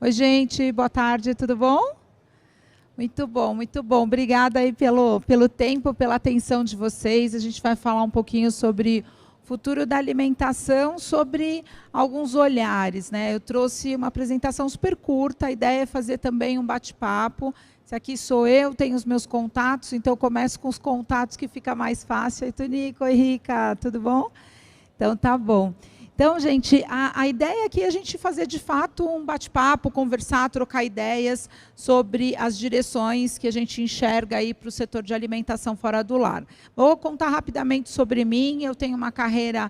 Oi, gente, boa tarde, tudo bom? Muito bom, muito bom. Obrigada aí pelo tempo, pela atenção de vocês. A gente vai falar um pouquinho sobre o futuro da alimentação, sobre alguns olhares, né? Eu trouxe uma apresentação super curta, a ideia é fazer também um bate-papo. Esse aqui sou eu, tenho os meus contatos, então eu começo com os contatos que fica mais fácil. Oi, Tonico, oi, Rica, tudo bom? Então, tá bom. Então, gente, a ideia aqui é a gente fazer, de fato, um bate-papo, conversar, trocar ideias sobre as direções que a gente enxerga aí para o setor de alimentação fora do lar. Vou contar rapidamente sobre mim. Eu tenho uma carreira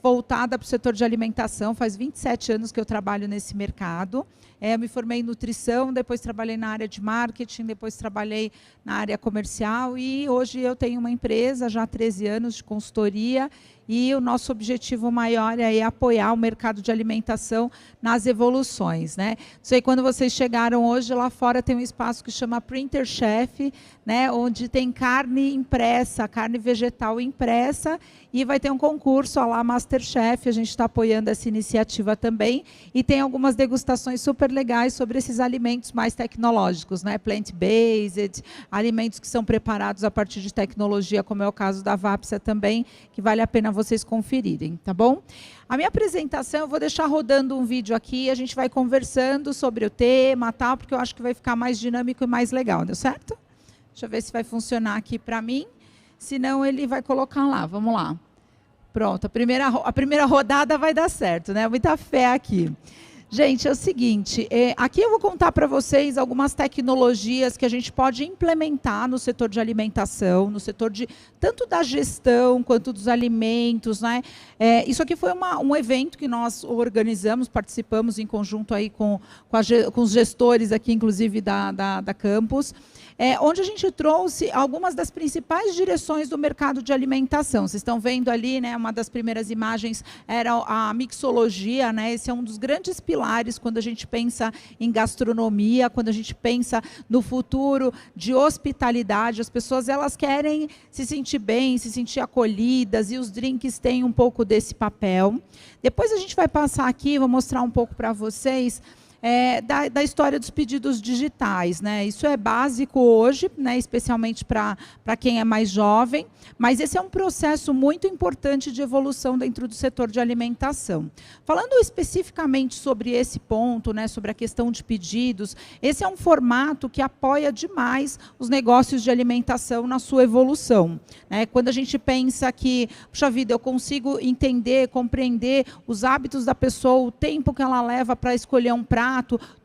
voltada para o setor de alimentação. Faz 27 anos que eu trabalho nesse mercado. Eu me formei em nutrição, depois trabalhei na área de marketing, depois trabalhei na área comercial e hoje eu tenho uma empresa, já há 13 anos, de consultoria, e o nosso objetivo maior é apoiar o mercado de alimentação nas evoluções, né? Não sei, quando vocês chegaram hoje, lá fora tem um espaço que chama Printer Chef, né, onde tem carne impressa, carne vegetal impressa, e vai ter um concurso lá, Masterchef, a gente está apoiando essa iniciativa também, e tem algumas degustações super legais sobre esses alimentos mais tecnológicos, né, plant-based, alimentos que são preparados a partir de tecnologia, como é o caso da Vapsa também, que vale a pena vocês conferirem, tá bom? A minha apresentação, eu vou deixar rodando um vídeo aqui, a gente vai conversando sobre o tema, tal, porque eu acho que vai ficar mais dinâmico e mais legal, deu certo? Deixa eu ver se vai funcionar aqui para mim. Senão, ele vai colocar lá. Vamos lá. Pronto, a primeira rodada vai dar certo, né? Muita fé aqui. Gente, é o seguinte, aqui eu vou contar para vocês algumas tecnologias que a gente pode implementar no setor de alimentação, no setor de tanto da gestão quanto dos alimentos, né? Isso aqui foi um evento que nós organizamos, participamos em conjunto aí com os gestores aqui, inclusive da Campus, onde a gente trouxe algumas das principais direções do mercado de alimentação. Vocês estão vendo ali, né, uma das primeiras imagens era a mixologia, né? Esse é um dos grandes pilares quando a gente pensa em gastronomia, quando a gente pensa no futuro de hospitalidade. As pessoas, elas querem se sentir bem, se sentir acolhidas, e os drinks têm um pouco desse papel. Depois a gente vai passar aqui, vou mostrar um pouco para vocês da história dos pedidos digitais, né? Isso é básico hoje, né? Especialmente para quem é mais jovem, mas esse é um processo muito importante de evolução dentro do setor de alimentação. Falando especificamente sobre esse ponto, né? Sobre a questão de pedidos, esse é um formato que apoia demais os negócios de alimentação na sua evolução, né? Quando a gente pensa que, puxa vida, eu consigo entender, compreender os hábitos da pessoa, o tempo que ela leva para escolher um prato,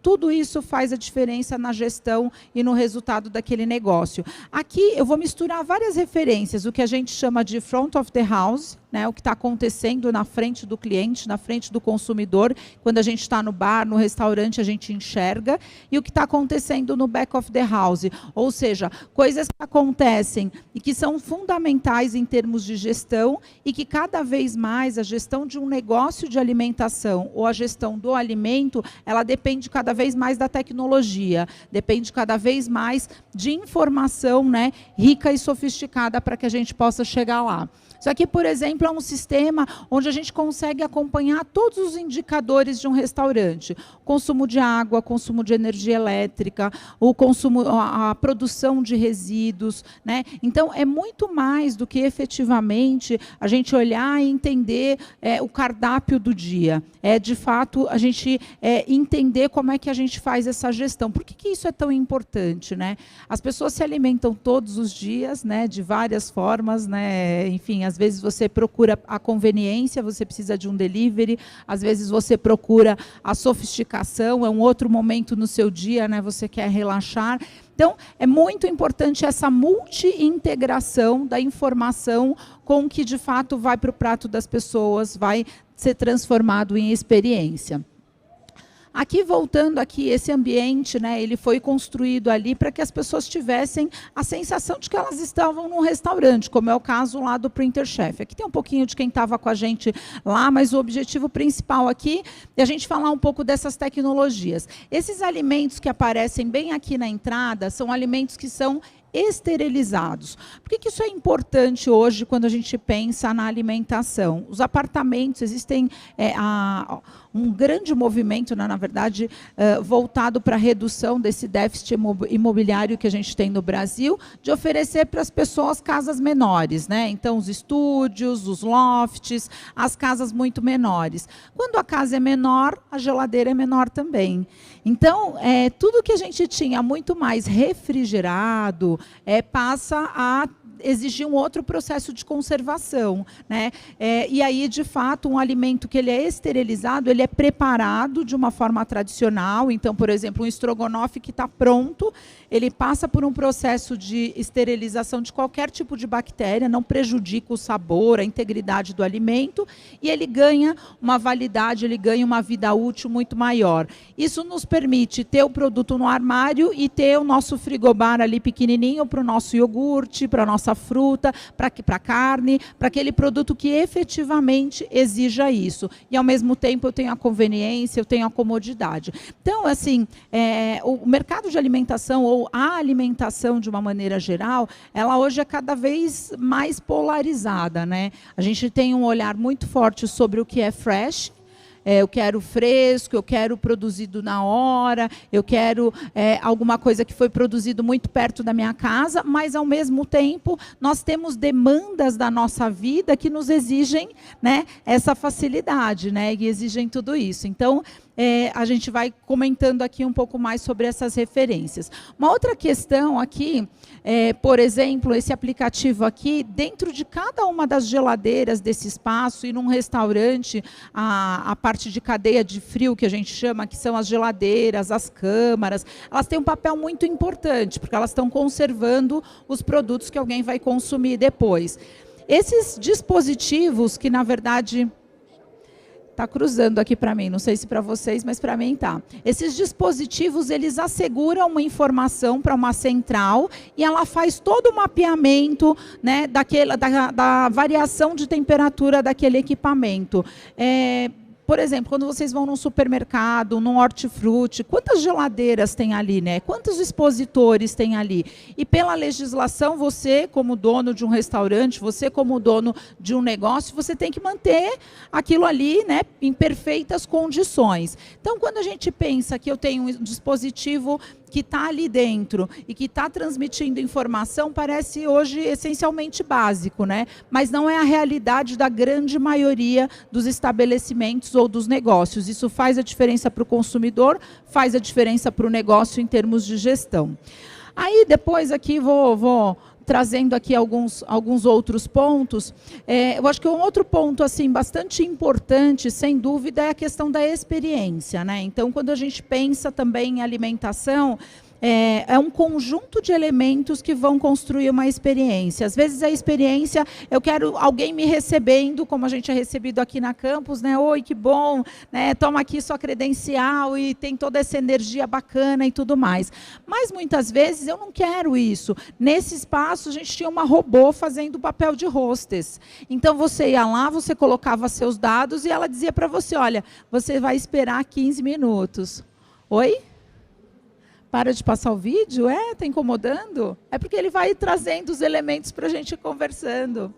tudo isso faz a diferença na gestão e no resultado daquele negócio. Aqui eu vou misturar várias referências, o que a gente chama de front of the house, né, o que está acontecendo na frente do cliente, na frente do consumidor, quando a gente está no bar, no restaurante, a gente enxerga, e o que está acontecendo no back of the house, ou seja, coisas que acontecem e que são fundamentais em termos de gestão, e que cada vez mais a gestão de um negócio de alimentação ou a gestão do alimento, ela depende cada vez mais da tecnologia, depende cada vez mais de informação, né, rica e sofisticada para que a gente possa chegar lá. Isso aqui, por exemplo, é um sistema onde a gente consegue acompanhar todos os indicadores de um restaurante. Consumo de água, consumo de energia elétrica, o consumo, a produção de resíduos, né? Então, é muito mais do que efetivamente a gente olhar e entender o cardápio do dia. É, de fato, a gente entender como é que a gente faz essa gestão. Por que isso é tão importante, né? As pessoas se alimentam todos os dias, né, de várias formas, né? Enfim, às vezes você procura a conveniência, você precisa de um delivery, às vezes você procura a sofisticação, é um outro momento no seu dia, né, você quer relaxar. Então, é muito importante essa multi-integração da informação com que, de fato, vai para o prato das pessoas, vai ser transformado em experiência. Aqui, voltando aqui, esse ambiente, né, ele foi construído ali para que as pessoas tivessem a sensação de que elas estavam num restaurante, como é o caso lá do Printer Chef. Aqui tem um pouquinho de quem estava com a gente lá, mas o objetivo principal aqui é a gente falar um pouco dessas tecnologias. Esses alimentos que aparecem bem aqui na entrada são alimentos que são esterilizados. Por que isso é importante hoje quando a gente pensa na alimentação? Os apartamentos, existem um grande movimento, né, na verdade, voltado para a redução desse déficit imobiliário que a gente tem no Brasil, de oferecer para as pessoas casas menores, né? Então, os estúdios, os lofts, as casas muito menores. Quando a casa é menor, a geladeira é menor também. Então, tudo que a gente tinha muito mais refrigerado passa a exigir um outro processo de conservação, né? E aí, de fato, um alimento que ele é esterilizado, ele é preparado de uma forma tradicional. Então, por exemplo, um estrogonofe que está pronto, ele passa por um processo de esterilização de qualquer tipo de bactéria, não prejudica o sabor, a integridade do alimento, e ele ganha uma validade, ele ganha uma vida útil muito maior. Isso nos permite ter o produto no armário e ter o nosso frigobar ali pequenininho para o nosso iogurte, para a nossa fruta, para a carne, para aquele produto que efetivamente exija isso. E, ao mesmo tempo, eu tenho a conveniência, eu tenho a comodidade. Então, assim, o mercado de alimentação, ou a alimentação de uma maneira geral, ela hoje é cada vez mais polarizada, né? A gente tem um olhar muito forte sobre o que é fresh. Eu quero fresco, eu quero produzido na hora, eu quero alguma coisa que foi produzido muito perto da minha casa, mas, ao mesmo tempo, nós temos demandas da nossa vida que nos exigem, né, essa facilidade, né, e exigem tudo isso. Então, a gente vai comentando aqui um pouco mais sobre essas referências. Uma outra questão aqui, por exemplo, esse aplicativo aqui, dentro de cada uma das geladeiras desse espaço, e num restaurante, a parte de cadeia de frio, que a gente chama, que são as geladeiras, as câmaras, elas têm um papel muito importante, porque elas estão conservando os produtos que alguém vai consumir depois. Esses dispositivos que, na verdade... Está cruzando aqui para mim, não sei se para vocês, mas para mim tá. Esses dispositivos, eles asseguram uma informação para uma central e ela faz todo o mapeamento, né, da variação de temperatura daquele equipamento. Por exemplo, quando vocês vão num supermercado, num hortifruti, quantas geladeiras tem ali, né? Quantos expositores tem ali? E pela legislação, você, como dono de um restaurante, você, como dono de um negócio, você tem que manter aquilo ali, né, em perfeitas condições. Então, quando a gente pensa que eu tenho um dispositivo que está ali dentro e que está transmitindo informação, parece hoje essencialmente básico, né? Mas não é a realidade da grande maioria dos estabelecimentos ou dos negócios. Isso faz a diferença para o consumidor, faz a diferença para o negócio em termos de gestão. Aí, depois aqui, vou trazendo aqui alguns outros pontos. Eu acho que um outro ponto assim, bastante importante, sem dúvida, é a questão da experiência, né? Então, quando a gente pensa também em alimentação, é um conjunto de elementos que vão construir uma experiência. Às vezes a experiência, eu quero alguém me recebendo, como a gente é recebido aqui na campus, né? Oi, que bom, né? Toma aqui sua credencial e tem toda essa energia bacana e tudo mais. Mas muitas vezes eu não quero isso. Nesse espaço a gente tinha uma robô fazendo o papel de hostess. Então você ia lá, você colocava seus dados e ela dizia para você, olha, você vai esperar 15 minutos. Oi? Para de passar o vídeo? Está incomodando? É porque ele vai trazendo os elementos para a gente ir conversando.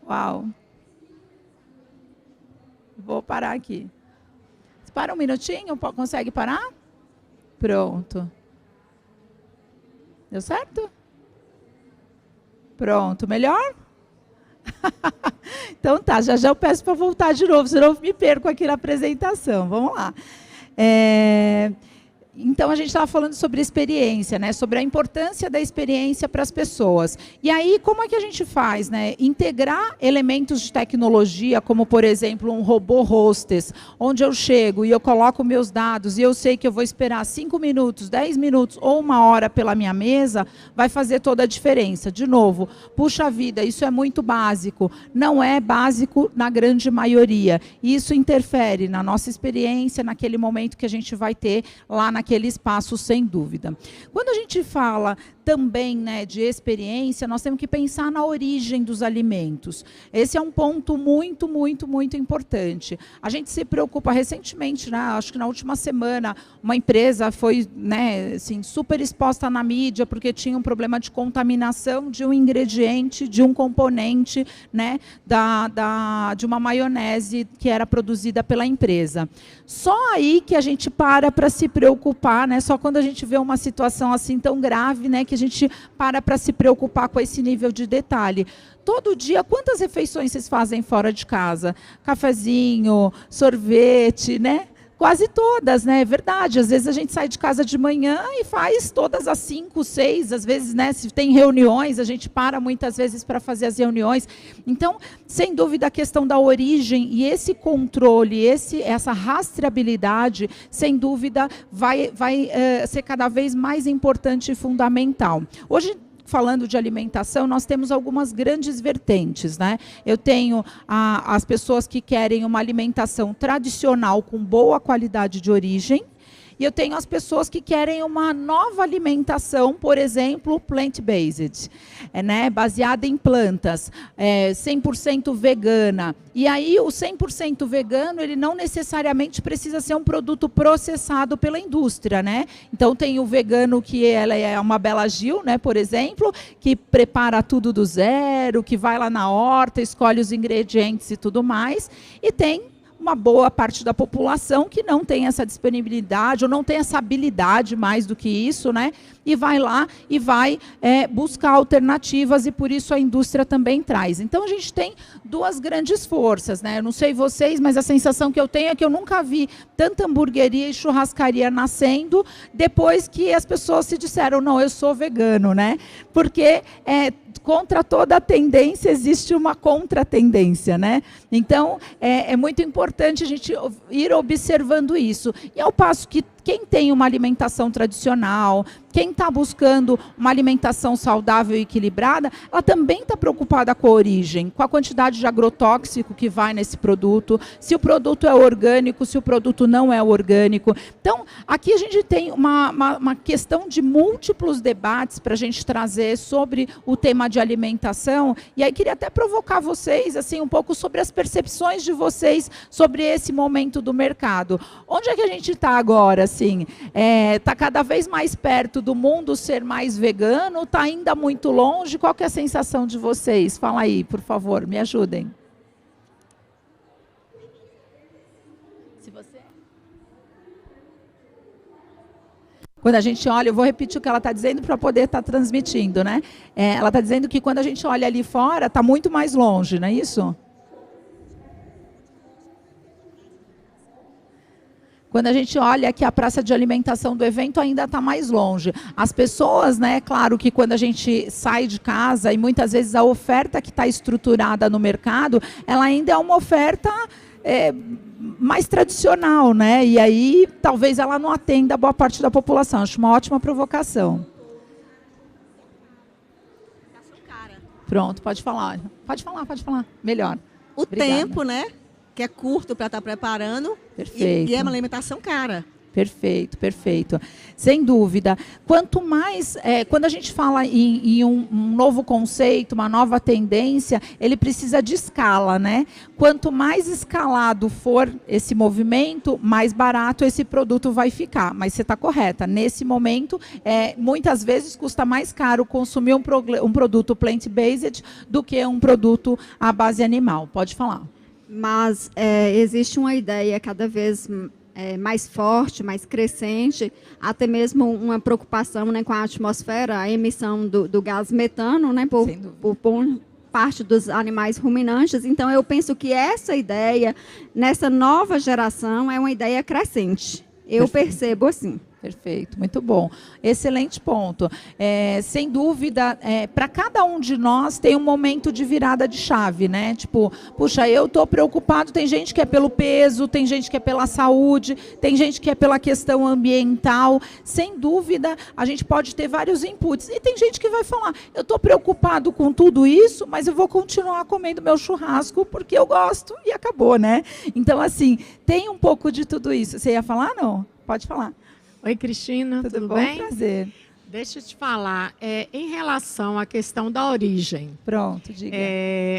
Uau. Vou parar aqui. Para um minutinho, consegue parar? Pronto. Deu certo? Pronto. Melhor? Então tá, já eu peço para voltar de novo, senão eu me perco aqui na apresentação. Vamos lá. Então, a gente estava falando sobre experiência, né? Sobre a importância da experiência para as pessoas. E aí, como é que a gente faz, né? Integrar elementos de tecnologia, como, por exemplo, um robô hostess, onde eu chego e eu coloco meus dados e eu sei que eu vou esperar 5 minutos, 10 minutos ou 1 hora pela minha mesa, vai fazer toda a diferença. De novo, puxa vida, isso é muito básico. Não é básico na grande maioria. Isso interfere na nossa experiência, naquele momento que a gente vai ter lá naquele espaço, sem dúvida. Quando a gente fala também, né, de experiência, nós temos que pensar na origem dos alimentos. Esse é um ponto muito, muito, muito importante. A gente se preocupa recentemente, né, acho que na última semana, uma empresa foi, né, assim, super exposta na mídia porque tinha um problema de contaminação de um ingrediente, de um componente, né, de uma maionese que era produzida pela empresa. Só aí que a gente para se preocupar, né, só quando a gente vê uma situação assim tão grave, né, que a gente para se preocupar com esse nível de detalhe. Todo dia, quantas refeições vocês fazem fora de casa? Cafezinho, sorvete, né? Quase todas, né? É verdade. Às vezes a gente sai de casa de manhã e faz todas as 5, 6, às vezes, né? Se tem reuniões, a gente para muitas vezes para fazer as reuniões. Então, sem dúvida, a questão da origem e esse controle, essa rastreabilidade, sem dúvida, vai ser cada vez mais importante e fundamental. Hoje, falando de alimentação, nós temos algumas grandes vertentes, né? Eu tenho as pessoas que querem uma alimentação tradicional com boa qualidade de origem, e eu tenho as pessoas que querem uma nova alimentação, por exemplo, plant-based, né, baseada em plantas, 100% vegana. E aí o 100% vegano, ele não necessariamente precisa ser um produto processado pela indústria, né? Então tem o vegano que ela é uma Bela Gil, né, por exemplo, que prepara tudo do zero, que vai lá na horta, escolhe os ingredientes e tudo mais, e tem uma boa parte da população que não tem essa disponibilidade ou não tem essa habilidade mais do que isso, né? E vai lá e vai buscar alternativas, e por isso a indústria também traz. Então a gente tem duas grandes forças, né? Eu não sei vocês, mas a sensação que eu tenho é que eu nunca vi tanta hamburgueria e churrascaria nascendo depois que as pessoas se disseram, não, eu sou vegano, né? Porque contra toda a tendência existe uma contratendência, né? Então é muito importante a gente ir observando isso. E ao passo que quem tem uma alimentação tradicional, quem está buscando uma alimentação saudável e equilibrada, ela também está preocupada com a origem, com a quantidade de agrotóxico que vai nesse produto, se o produto é orgânico, se o produto não é orgânico. Então, aqui a gente tem uma questão de múltiplos debates para a gente trazer sobre o tema de alimentação, e aí queria até provocar vocês assim, um pouco sobre as percepções de vocês sobre esse momento do mercado. Onde é que a gente está agora? Assim, está cada vez mais perto do mundo ser mais vegano, está ainda muito longe? Qual que é a sensação de vocês? Fala aí, por favor, me ajudem. Se você... Quando a gente olha, eu vou repetir o que ela está dizendo para poder estar transmitindo, né? Ela está dizendo que quando a gente olha ali fora, está muito mais longe, não é isso? Quando a gente olha que a praça de alimentação do evento ainda está mais longe. As pessoas, né, claro que quando a gente sai de casa, e muitas vezes a oferta que está estruturada no mercado, ela ainda é uma oferta mais tradicional, né? E aí talvez ela não atenda a boa parte da população. Acho uma ótima provocação. Pronto, pode falar. Pode falar. Melhor. Obrigada. Tempo, né? Que é curto para estar preparando. Perfeito. E é uma alimentação cara. Perfeito, perfeito. Sem dúvida. Quanto mais, quando a gente fala em um novo conceito, uma nova tendência, ele precisa de escala, né? Quanto mais escalado for esse movimento, mais barato esse produto vai ficar. Mas você está correta. Nesse momento, muitas vezes custa mais caro consumir um produto plant-based do que um produto à base animal. Pode falar. Mas existe uma ideia cada vez mais forte, mais crescente, até mesmo uma preocupação, né, com a atmosfera, a emissão do gás metano, né, por parte dos animais ruminantes. Então, eu penso que essa ideia, nessa nova geração, é uma ideia crescente. Eu percebo assim. Perfeito, muito bom. Excelente ponto. Sem dúvida, para cada um de nós tem um momento de virada de chave, né? Tipo, puxa, eu estou preocupado, tem gente que é pelo peso, tem gente que é pela saúde, tem gente que é pela questão ambiental. Sem dúvida, a gente pode ter vários inputs. E tem gente que vai falar, eu estou preocupado com tudo isso, mas eu vou continuar comendo meu churrasco porque eu gosto e acabou, né? Então, assim, tem um pouco de tudo isso. Você ia falar? Não? Pode falar. Oi, Cristina, tudo bom? bem? Prazer. Deixa eu te falar, em relação à questão da origem. Pronto, diga.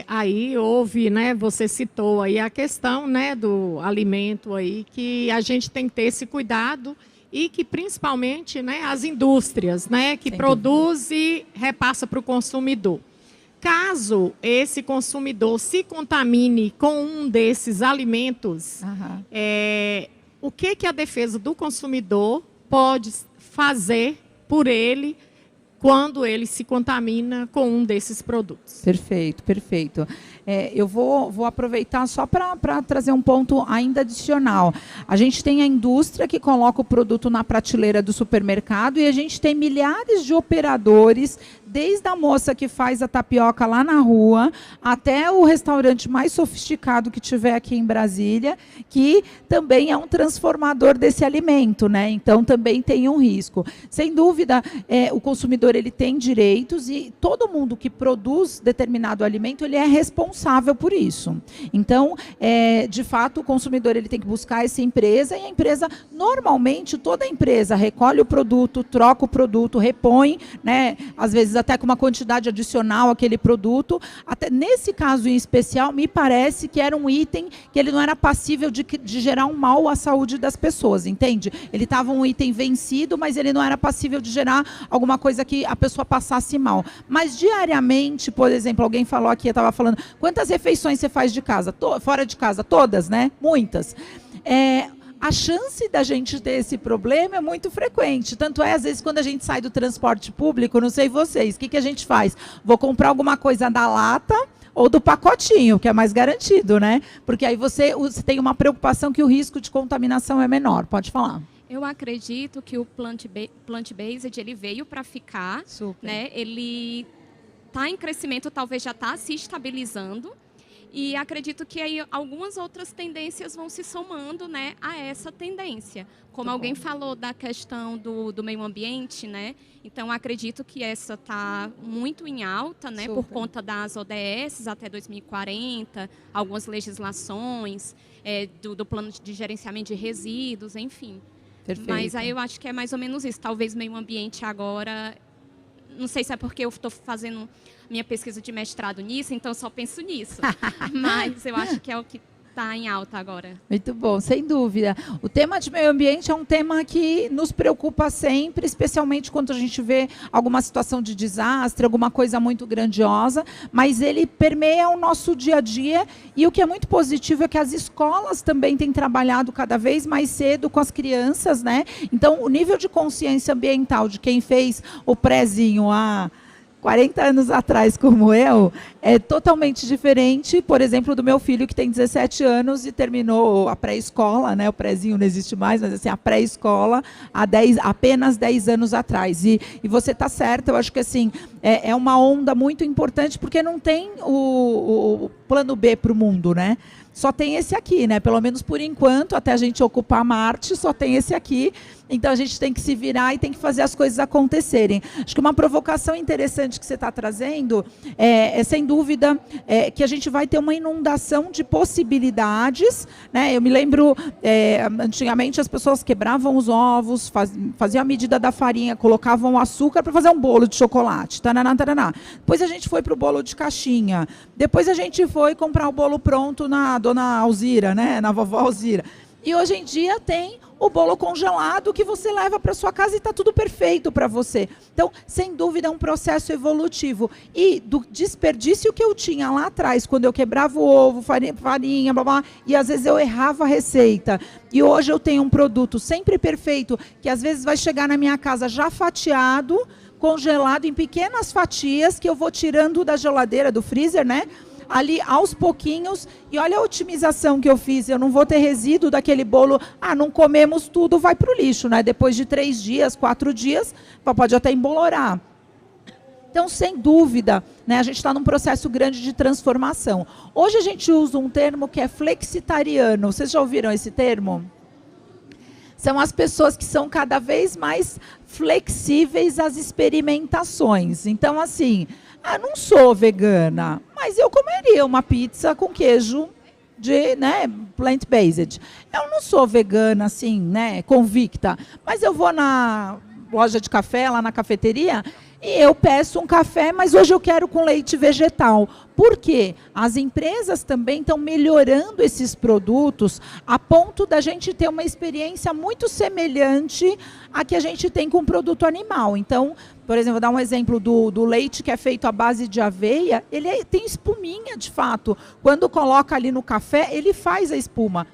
Aí houve, né, você citou aí a questão, né, do alimento aí, que a gente tem que ter esse cuidado e que principalmente, né, as indústrias, né, que produz e repassa para o consumidor. Caso esse consumidor se contamine com um desses alimentos, o que a defesa do consumidor pode fazer por ele quando ele se contamina com um desses produtos? Perfeito, perfeito. Eu vou aproveitar só para trazer um ponto ainda adicional. A gente tem a indústria que coloca o produto na prateleira do supermercado e a gente tem milhares de operadores, desde a moça que faz a tapioca lá na rua, até o restaurante mais sofisticado que tiver aqui em Brasília, que também é um transformador desse alimento, né? Então também tem um risco. Sem dúvida, o consumidor ele tem direitos e todo mundo que produz determinado alimento, ele é responsável por isso. Então, de fato, o consumidor ele tem que buscar essa empresa e a empresa, normalmente, toda empresa recolhe o produto, troca o produto, repõe, né? Às vezes até com uma quantidade adicional aquele produto. Até nesse caso em especial, me parece que era um item que ele não era passível de gerar um mal à saúde das pessoas, entende? Ele estava um item vencido, mas ele não era passível de gerar alguma coisa que a pessoa passasse mal. Mas diariamente, por exemplo, alguém falou aqui, eu estava falando, quantas refeições você faz de casa? Fora de casa? Todas, né? Muitas. A chance da gente ter esse problema é muito frequente. Tanto às vezes, quando a gente sai do transporte público, não sei vocês, o que a gente faz? Vou comprar alguma coisa da lata ou do pacotinho, que é mais garantido, né? Porque aí você tem uma preocupação que o risco de contaminação é menor. Pode falar. Eu acredito que o plant-based ele veio para ficar. Super. Né? Ele está em crescimento, talvez já está se estabilizando. E acredito que aí algumas outras tendências vão se somando, né, a essa tendência. Como alguém falou da questão do meio ambiente, né? Então, acredito que essa está muito em alta, né, por conta das ODS até 2040, algumas legislações, do plano de gerenciamento de resíduos, enfim. Perfeito. Mas aí eu acho que é mais ou menos isso. Talvez meio ambiente agora... Não sei se é porque eu estou fazendo minha pesquisa de mestrado nisso, então só penso nisso. Mas eu acho que é o que está em alta agora. Muito bom, sem dúvida. O tema de meio ambiente é um tema que nos preocupa sempre, especialmente quando a gente vê alguma situação de desastre, alguma coisa muito grandiosa, mas ele permeia o nosso dia a dia e o que é muito positivo é que as escolas também têm trabalhado cada vez mais cedo com as crianças, né? Então, o nível de consciência ambiental de quem fez o prézinho 40 anos atrás, como eu, é totalmente diferente, por exemplo, do meu filho, que tem 17 anos e terminou a pré-escola, né? O prézinho não existe mais, mas assim, a pré-escola há apenas 10 anos atrás. E você está certa, eu acho que assim, é uma onda muito importante, porque não tem o plano B para o mundo, né? Só tem esse aqui, né? Pelo menos por enquanto, até a gente ocupar Marte, só tem esse aqui. Então, a gente tem que se virar e tem que fazer as coisas acontecerem. Acho que uma provocação interessante que você está trazendo sem dúvida, que a gente vai ter uma inundação de possibilidades, né? Eu me lembro, antigamente, as pessoas quebravam os ovos, faziam a medida da farinha, colocavam açúcar para fazer um bolo de chocolate. Taraná, taraná. Depois a gente foi para o bolo de caixinha. Depois a gente foi comprar o bolo pronto na dona Alzira, né? Na vovó Alzira. E hoje em dia tem o bolo congelado que você leva para sua casa e está tudo perfeito para você. Então, sem dúvida, é um processo evolutivo. E do desperdício que eu tinha lá atrás, quando eu quebrava o ovo, farinha, blá, blá, e às vezes eu errava a receita. E hoje eu tenho um produto sempre perfeito, que às vezes vai chegar na minha casa já fatiado, congelado em pequenas fatias, que eu vou tirando da geladeira, do freezer, né? Ali aos pouquinhos, e olha a otimização que eu fiz, eu não vou ter resíduo daquele bolo, não comemos tudo, vai para o lixo, né? Depois de 3 dias, 4 dias, pode até embolorar. Então, sem dúvida, né, a gente está num processo grande de transformação. Hoje a gente usa um termo que é flexitariano, vocês já ouviram esse termo? São as pessoas que são cada vez mais flexíveis às experimentações. Então, assim... não sou vegana, mas eu comeria uma pizza com queijo de, né, plant-based. Eu não sou vegana, assim, né, convicta, mas eu vou na loja de café, lá na cafeteria, e eu peço um café, mas hoje eu quero com leite vegetal. Por quê? As empresas também estão melhorando esses produtos a ponto da gente ter uma experiência muito semelhante à que a gente tem com o produto animal. Então, por exemplo, vou dar um exemplo do leite que é feito à base de aveia, ele tem espuminha de fato. Quando coloca ali no café, ele faz a espuma.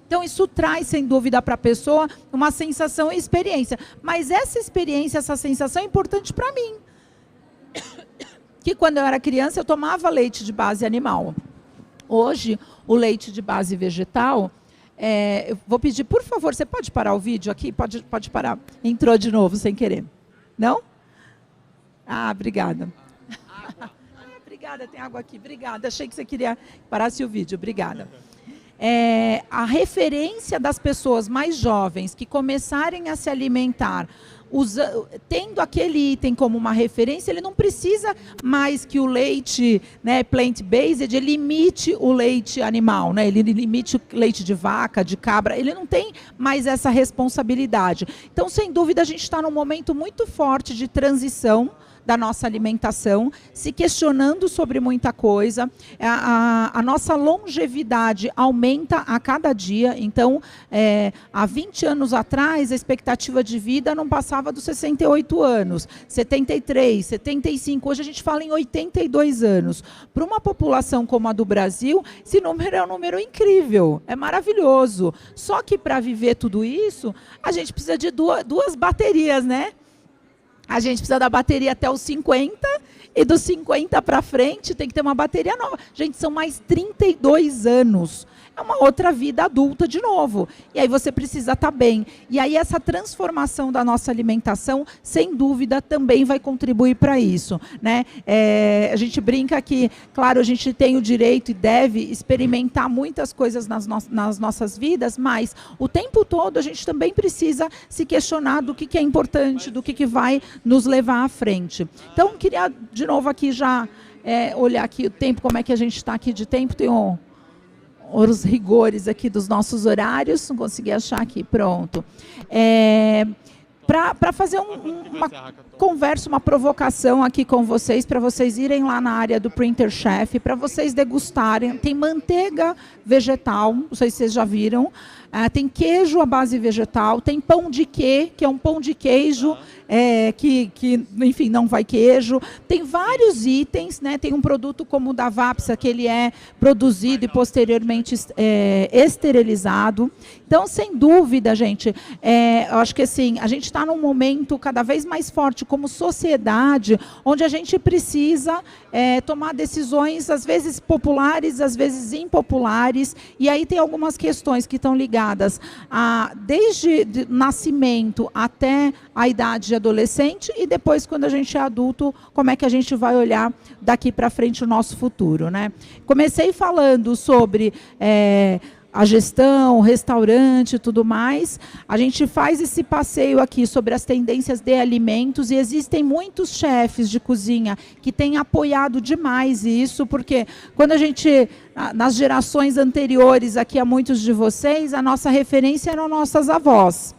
Então, isso traz, sem dúvida, para a pessoa uma sensação e experiência. Mas essa experiência, essa sensação é importante para mim. Que quando eu era criança, eu tomava leite de base animal. Hoje, o leite de base vegetal... eu vou pedir, por favor, você pode parar o vídeo aqui? Pode parar. Entrou de novo, sem querer. Não? Ah, obrigada. Obrigada, tem água aqui. Obrigada. Achei que você queria que parasse o vídeo. Obrigada. A referência das pessoas mais jovens que começarem a se alimentar tendo aquele item como uma referência, ele não precisa mais que o leite, né, plant-based, ele imite o leite animal, né, ele imite o leite de vaca, de cabra, ele não tem mais essa responsabilidade. Então, sem dúvida, a gente está num momento muito forte de transição da nossa alimentação, se questionando sobre muita coisa. A nossa longevidade aumenta a cada dia. Então, há 20 anos atrás, a expectativa de vida não passava dos 68 anos, 73, 75. Hoje a gente fala em 82 anos. Para uma população como a do Brasil, esse número é um número incrível, é maravilhoso. Só que para viver tudo isso, a gente precisa de duas baterias, né? A gente precisa da bateria até os 50 e dos 50 para frente tem que ter uma bateria nova. Gente, são mais 32 anos. É uma outra vida adulta de novo. E aí você precisa estar bem. E aí essa transformação da nossa alimentação, sem dúvida, também vai contribuir para isso, né? A gente brinca que, claro, a gente tem o direito e deve experimentar muitas coisas nas nossas vidas, mas o tempo todo a gente também precisa se questionar do que é importante, do que vai nos levar à frente. Então, queria, de novo, aqui já olhar aqui o tempo, como é que a gente está aqui de tempo. Tem os rigores aqui dos nossos horários, não consegui achar aqui, pronto. Para fazer uma conversa, uma provocação aqui com vocês, para vocês irem lá na área do Printer Chef, para vocês degustarem. Tem manteiga vegetal, não sei se vocês já viram, tem queijo à base vegetal, tem pão de quê, que é um pão de queijo, que enfim, não vai queijo. Tem vários itens, né? Tem um produto como o da Vapsa, que ele é produzido e posteriormente esterilizado. Então, sem dúvida, gente, eu acho que assim, a gente está num momento cada vez mais forte como sociedade, onde a gente precisa tomar decisões, às vezes populares, às vezes impopulares, e aí tem algumas questões que estão ligadas desde nascimento até a idade adolescente, e depois, quando a gente é adulto, como é que a gente vai olhar daqui para frente o nosso futuro, né? Comecei falando sobre a gestão, restaurante e tudo mais. A gente faz esse passeio aqui sobre as tendências de alimentos, e existem muitos chefes de cozinha que têm apoiado demais isso, porque quando a gente, nas gerações anteriores aqui a muitos de vocês, a nossa referência eram nossas avós.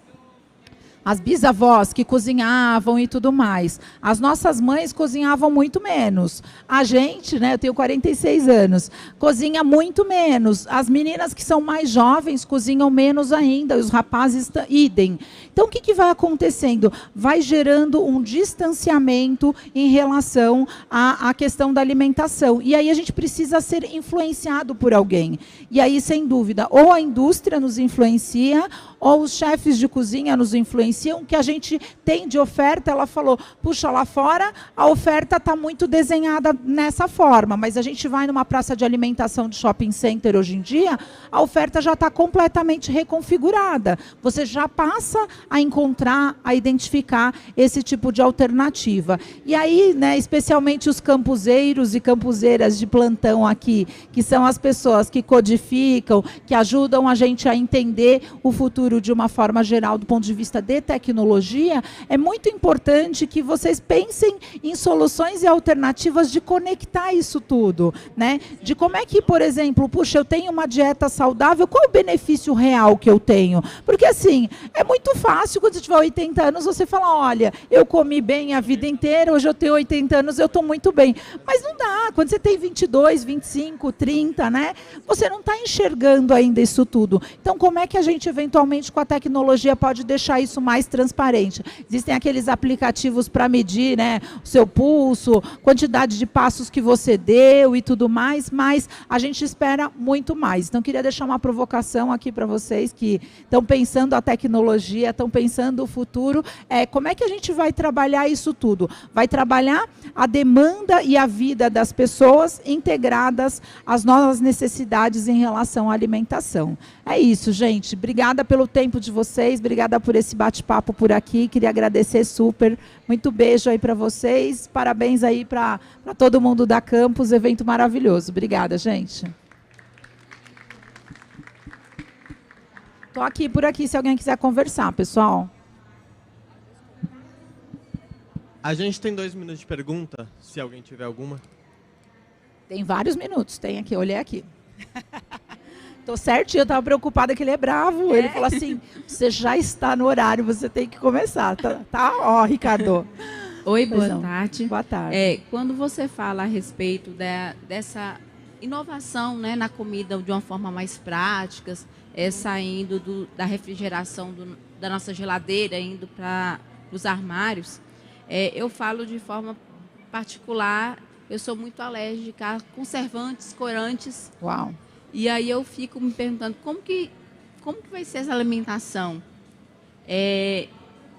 As bisavós que cozinhavam e tudo mais. As nossas mães cozinhavam muito menos. A gente, né, eu tenho 46 anos, cozinha muito menos. As meninas que são mais jovens cozinham menos ainda, os rapazes idem. Então, o que vai acontecendo? Vai gerando um distanciamento em relação à questão da alimentação. E aí a gente precisa ser influenciado por alguém. E aí, sem dúvida, ou a indústria nos influencia, ou os chefes de cozinha nos influenciam. O que a gente tem de oferta, ela falou, puxa, lá fora a oferta está muito desenhada nessa forma, mas a gente vai numa praça de alimentação de shopping center hoje em dia, a oferta já está completamente reconfigurada. Você já passa a encontrar, a identificar esse tipo de alternativa. E aí, né, especialmente os campuseiros e campuseiras de plantão aqui, que são as pessoas que codificam, que ajudam a gente a entender o futuro de uma forma geral, do ponto de vista de tecnologia, é muito importante que vocês pensem em soluções e alternativas de conectar isso tudo, né? De como é que, por exemplo, puxa, eu tenho uma dieta saudável, qual é o benefício real que eu tenho? Porque assim, é muito fácil quando você tiver 80 anos, você fala, olha, eu comi bem a vida inteira, hoje eu tenho 80 anos, eu estou muito bem. Mas não dá, quando você tem 22, 25, 30, né? Você não está enxergando ainda isso tudo. Então, como é que a gente, eventualmente, com a tecnologia, pode deixar isso mais transparente? Existem aqueles aplicativos para medir, né, o seu pulso, quantidade de passos que você deu e tudo mais, mas a gente espera muito mais. Então, queria deixar uma provocação aqui para vocês que estão pensando a tecnologia, estão pensando o futuro. Como é que a gente vai trabalhar isso tudo? Vai trabalhar a demanda e a vida das pessoas integradas às novas necessidades em relação à alimentação. É isso, gente. Obrigada pelo tempo de vocês, obrigada por esse bate-papo por aqui. Queria agradecer super. Muito beijo aí para vocês. Parabéns aí para todo mundo da Campus. Evento maravilhoso. Obrigada, gente. Estou aqui por aqui se alguém quiser conversar, pessoal. A gente tem 2 minutos de pergunta, se alguém tiver alguma. Tem vários minutos, tem aqui, olhei aqui. Tô certinho, eu estava preocupada que ele é bravo. Ele falou assim, você já está no horário, você tem que começar. Tá? Ó, Ricardo. Oi, boa tarde. Boa tarde. Quando você fala a respeito dessa inovação, né, na comida de uma forma mais prática, saindo da refrigeração da nossa geladeira, indo para os armários, eu falo de forma particular, eu sou muito alérgica a conservantes, corantes. Uau! E aí eu fico me perguntando como que vai ser essa alimentação?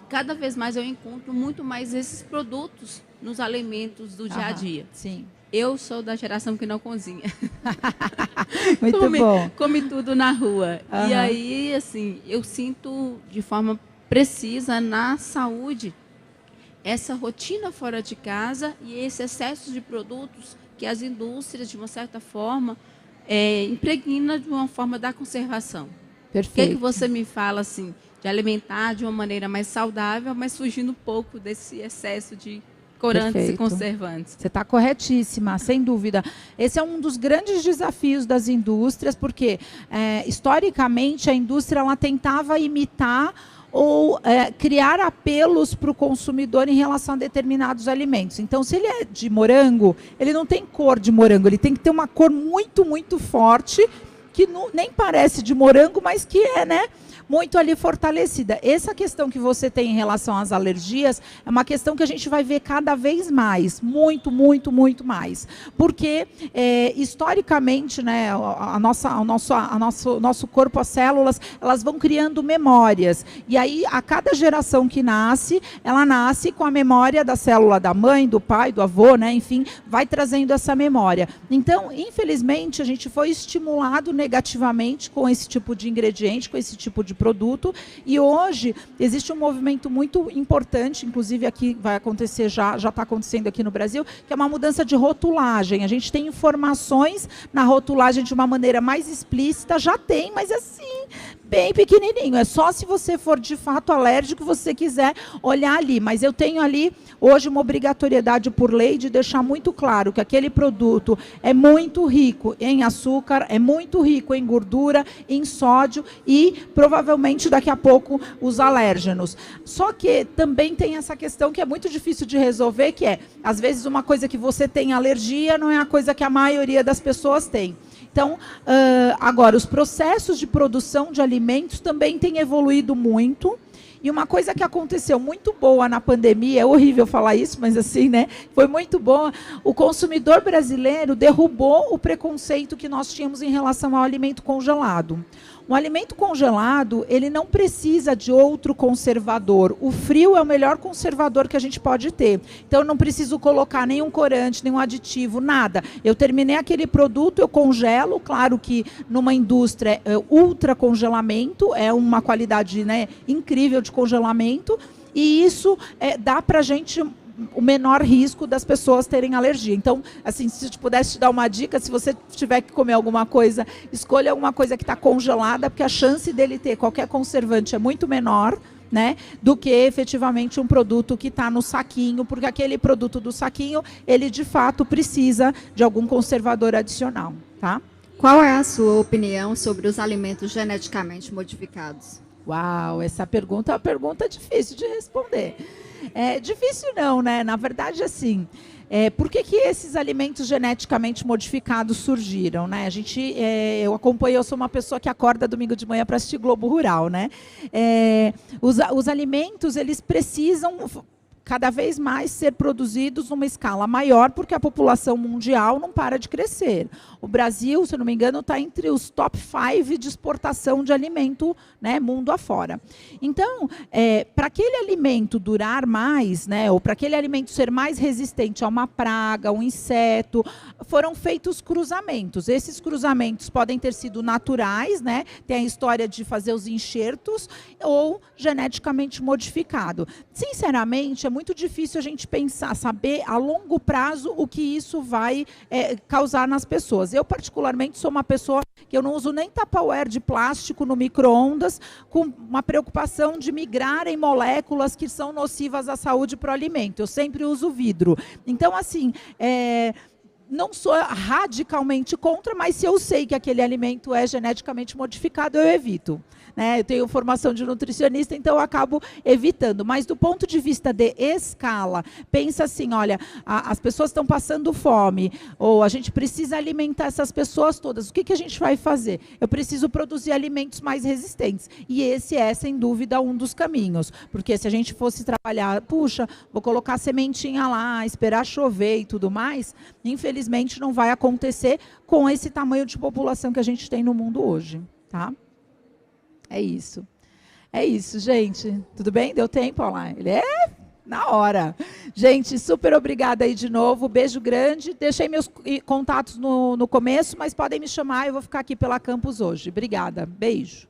Cada vez mais eu encontro muito mais esses produtos nos alimentos do dia a dia. Sim. Eu sou da geração que não cozinha. Muito bom. Come tudo na rua. E aí, assim, eu sinto de forma precisa na saúde essa rotina fora de casa e esse excesso de produtos que as indústrias, de uma certa forma, impregna de uma forma da conservação. Perfeito. O que você me fala, assim, de alimentar de uma maneira mais saudável, mas fugindo um pouco desse excesso de corantes Perfeito. e conservantes? Você está corretíssima, sem dúvida. Esse é um dos grandes desafios das indústrias, porque, historicamente, a indústria ela tentava imitar ou criar apelos para o consumidor em relação a determinados alimentos. Então, se ele é de morango, ele não tem cor de morango, ele tem que ter uma cor muito, muito forte, que nem parece de morango, mas que é, né, muito ali fortalecida. Essa questão que você tem em relação às alergias é uma questão que a gente vai ver cada vez mais, muito, muito, muito mais. Porque, historicamente, né, o nosso corpo, as células, elas vão criando memórias. E aí, a cada geração que nasce, ela nasce com a memória da célula da mãe, do pai, do avô, né, enfim, vai trazendo essa memória. Então, infelizmente, a gente foi estimulado negativamente com esse tipo de ingrediente, com esse tipo de produto, e hoje existe um movimento muito importante, inclusive aqui vai acontecer, já está acontecendo aqui no Brasil, que é uma mudança de rotulagem. A gente tem informações na rotulagem de uma maneira mais explícita, já tem, mas assim, bem pequenininho. É só se você for de fato alérgico, você quiser olhar ali. Mas eu tenho ali hoje uma obrigatoriedade por lei de deixar muito claro que aquele produto é muito rico em açúcar, é muito rico em gordura, em sódio e provavelmente daqui a pouco os alérgenos. Só que também tem essa questão que é muito difícil de resolver, que é, às vezes, uma coisa que você tem alergia não é a coisa que a maioria das pessoas tem. Então, agora, os processos de produção de alimentos também têm evoluído muito. E uma coisa que aconteceu muito boa na pandemia, é horrível falar isso, mas assim, né? Foi muito boa. O consumidor brasileiro derrubou o preconceito que nós tínhamos em relação ao alimento congelado. Um alimento congelado, ele não precisa de outro conservador. O frio é o melhor conservador que a gente pode ter. Então, eu não preciso colocar nenhum corante, nenhum aditivo, nada. Eu terminei aquele produto, eu congelo. Claro que numa indústria ultra congelamento, é uma qualidade, né, incrível de congelamento. E isso dá para a gente o menor risco das pessoas terem alergia. Então, assim, se eu pudesse te dar uma dica, se você tiver que comer alguma coisa, escolha alguma coisa que está congelada, porque a chance dele ter qualquer conservante é muito menor, né, do que efetivamente um produto que está no saquinho, porque aquele produto do saquinho, ele de fato precisa de algum conservador adicional, tá? Qual é a sua opinião sobre os alimentos geneticamente modificados? Uau, essa pergunta é uma pergunta difícil de responder. É difícil não, né? Na verdade, assim, por que esses alimentos geneticamente modificados surgiram, né? Eu acompanho, eu sou uma pessoa que acorda domingo de manhã para assistir Globo Rural, né? Os alimentos, eles precisam cada vez mais ser produzidos numa escala maior, porque a população mundial não para de crescer. O Brasil, se eu não me engano, está entre os top 5 de exportação de alimento, né, mundo afora. Então, para aquele alimento durar mais, né, ou para aquele alimento ser mais resistente a uma praga, um inseto, foram feitos cruzamentos. Esses cruzamentos podem ter sido naturais, né, tem a história de fazer os enxertos, ou geneticamente modificado. Sinceramente, é muito difícil a gente pensar, saber a longo prazo o que isso vai causar nas pessoas. Eu, particularmente, sou uma pessoa que eu não uso nem Tupperware de plástico no micro-ondas, com uma preocupação de migrar em moléculas que são nocivas à saúde para o alimento. Eu sempre uso vidro. Então, assim, não sou radicalmente contra, mas se eu sei que aquele alimento é geneticamente modificado, eu evito. Né? Eu tenho formação de nutricionista, então eu acabo evitando. Mas do ponto de vista de escala, pensa assim, olha, as pessoas estão passando fome, ou a gente precisa alimentar essas pessoas todas. O que a gente vai fazer? Eu preciso produzir alimentos mais resistentes. E esse é, sem dúvida, um dos caminhos. Porque se a gente fosse trabalhar, puxa, vou colocar sementinha lá, esperar chover e tudo mais, infelizmente não vai acontecer com esse tamanho de população que a gente tem no mundo hoje, tá? É isso. É isso, gente. Tudo bem? Deu tempo? Olha lá. Ele é na hora. Gente, super obrigada aí de novo. Beijo grande. Deixei meus contatos no começo, mas podem me chamar. Eu vou ficar aqui pela campus hoje. Obrigada. Beijo.